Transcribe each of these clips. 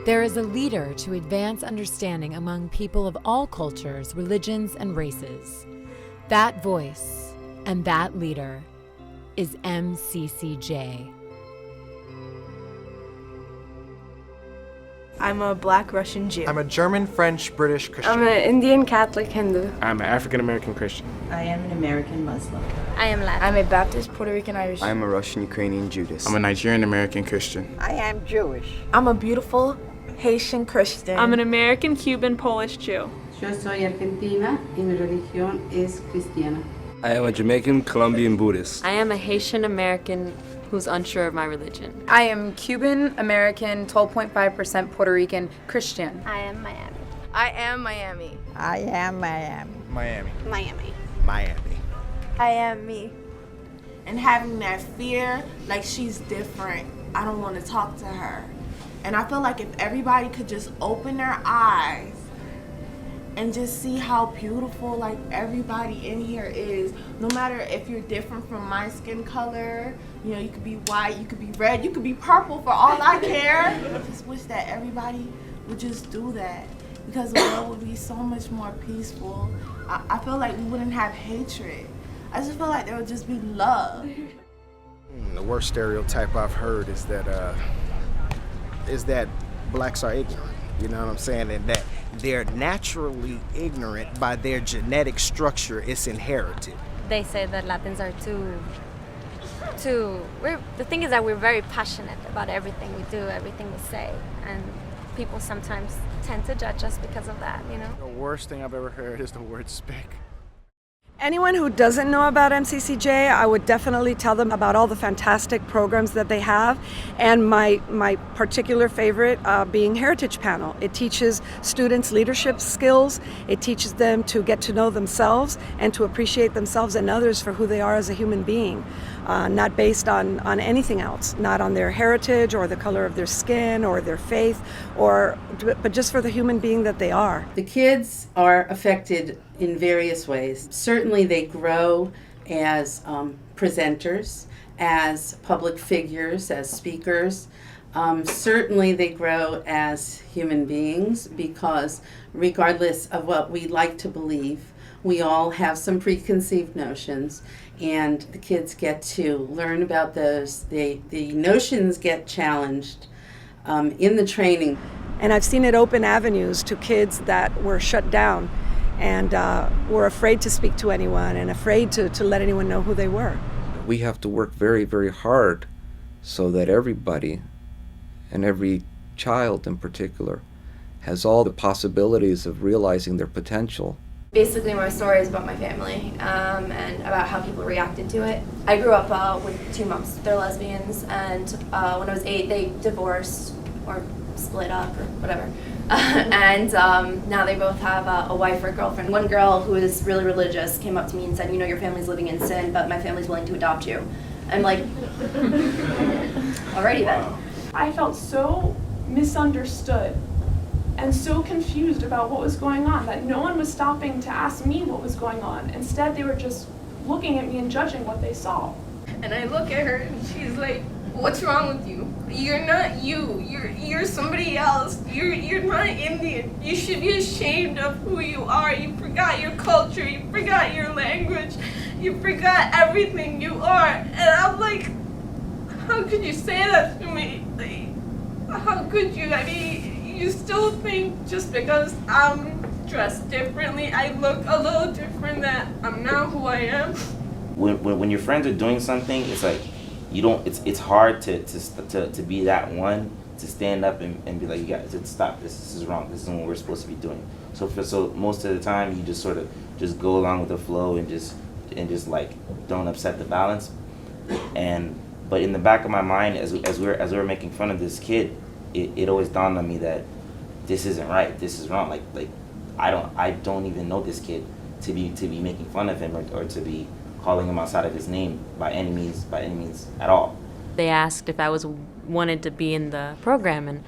There is a leader to advance understanding among people of all cultures, religions, and races. That voice and that leader is MCCJ. I'm a Black Russian Jew. I'm a German, French, British Christian. I'm an Indian Catholic Hindu. I'm an African American Christian. I am an American Muslim. I am Latin. I'm a Baptist Puerto Rican Irish. I'm a Russian Ukrainian Judas. I'm a Nigerian American Christian. I am Jewish. I'm a beautiful Haitian Christian. I'm an American Cuban Polish Jew. Yo soy argentina y mi religión es cristiana. I am a Jamaican Colombian Buddhist. I am a Haitian American who's unsure of my religion. I am Cuban American, 12.5% Puerto Rican Christian. I am Miami. I am Miami. I am Miami. Miami. Miami. Miami. I am me. And having that fear, like she's different, I don't want to talk to her. And I feel like if everybody could just open their eyes and just see how beautiful like everybody in here is, no matter if you're different from my skin color, you know, you could be white, you could be red, you could be purple for all I care. I just wish that everybody would just do that, because the world would be so much more peaceful. I feel like we wouldn't have hatred. I just feel like there would just be love. The worst stereotype I've heard is that blacks are ignorant. You know what I'm saying? And that they're naturally ignorant by their genetic structure. It's inherited. They say that Latins are the thing is that we're very passionate about everything we do, everything we say, and people sometimes tend to judge us because of that, you know? The worst thing I've ever heard is the word spick. Anyone who doesn't know about MCCJ, I would definitely tell them about all the fantastic programs that they have, and my particular favorite being Heritage Panel. It teaches students leadership skills. It teaches them to get to know themselves and to appreciate themselves and others for who they are as a human being, not based on anything else, not on their heritage or the color of their skin or their faith, but just for the human being that they are. The kids are affected in various ways. Certainly they grow as presenters, as public figures, as speakers. Certainly they grow as human beings, because regardless of what we like to believe, we all have some preconceived notions, and the kids get to learn about those. The notions get challenged in the training. And I've seen it open avenues to kids that were shut down and were afraid to speak to anyone and afraid to let anyone know who they were. We have to work very, very hard so that everybody, and every child in particular, has all the possibilities of realizing their potential. Basically, my story is about my family and about how people reacted to it. I grew up with two moms. They're lesbians, and when I was 8, they divorced or split up or whatever. And now they both have a wife or a girlfriend. One girl who is really religious came up to me and said, you know, your family's living in sin, but my family's willing to adopt you. I'm like, alrighty then. I felt so misunderstood and so confused about what was going on that no one was stopping to ask me what was going on. Instead, they were just looking at me and judging what they saw. And I look at her and she's like, what's wrong with you? You're not you. You're somebody else. You're not Indian. You should be ashamed of who you are. You forgot your culture. You forgot your language. You forgot everything you are. And I'm like, how could you say that to me? Like, how could you? I mean, you still think just because I'm dressed differently, I look a little different, that I'm not who I am? When your friends are doing something, it's like, you don't. It's hard to be that one to stand up and be like, you got to stop. This is wrong. This isn't what we're supposed to be doing. So most of the time you just sort of just go along with the flow and just like don't upset the balance. But in the back of my mind, as we were making fun of this kid, it always dawned on me that this isn't right. This is wrong. Like I don't even know this kid to be making fun of him or to be calling him outside of his name by any means at all. They asked if I wanted to be in the program, and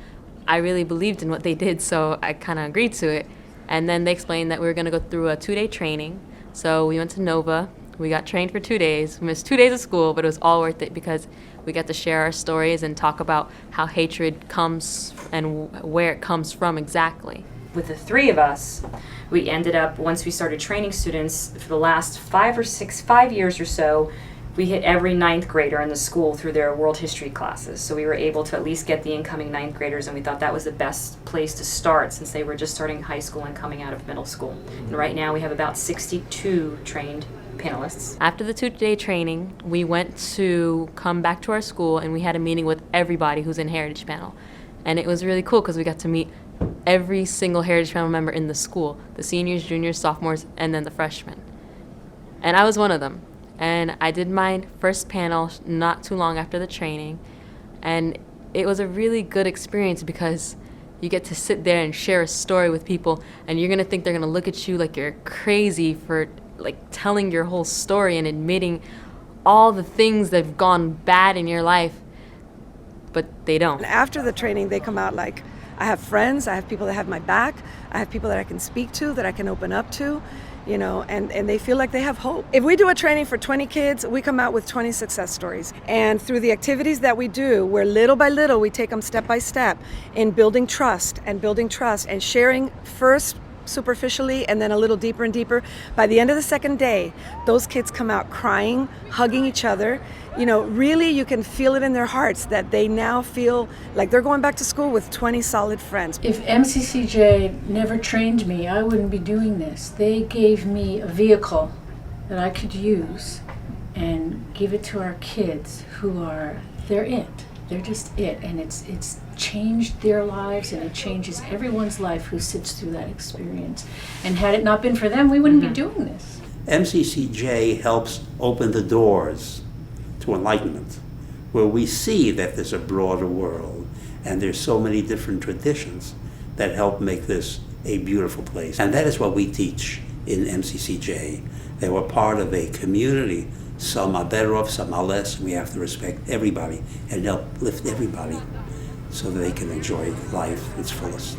I really believed in what they did, so I kind of agreed to it. And then they explained that we were going to go through a 2-day training. So we went to Nova. We got trained for 2 days. We missed 2 days of school, but it was all worth it because We got to share our stories and talk about how hatred comes and where it comes from exactly. With the three of us, we ended up, once we started training students, for the last 5 years or so, we hit every 9th grader in the school through their world history classes. So we were able to at least get the incoming 9th graders, and we thought that was the best place to start since they were just starting high school and coming out of middle school. And right now we have about 62 trained panelists. After the 2-day training, we went to come back to our school and we had a meeting with everybody who's in Heritage Panel. And it was really cool because we got to meet every single Heritage Panel member in the school, the seniors, juniors, sophomores, and then the freshmen. And I was one of them. And I did my first panel not too long after the training. And it was a really good experience because you get to sit there and share a story with people, and you're going to think they're going to look at you like you're crazy for like telling your whole story and admitting all the things that have gone bad in your life, but they don't. And after the training, they come out like, I have friends, I have people that have my back, I have people that I can speak to, that I can open up to, you know, and they feel like they have hope. If we do a training for 20 kids, we come out with 20 success stories. And through the activities that we do, where little by little we take them step by step in building trust and sharing first superficially and then a little deeper and deeper. By the end of the second day, those kids come out crying, hugging each other. You know, really you can feel it in their hearts that they now feel like they're going back to school with 20 solid friends. If MCCJ never trained me, I wouldn't be doing this. They gave me a vehicle that I could use and give it to our kids who they're it. They're just it, and it's changed their lives, and it changes everyone's life who sits through that experience. And had it not been for them, we wouldn't be doing this. MCCJ helps open the doors to enlightenment, where we see that there's a broader world, and there's so many different traditions that help make this a beautiful place. And that is what we teach in MCCJ. They were part of a community. Some are better off, some are less. We have to respect everybody and help lift everybody so that they can enjoy life its fullest.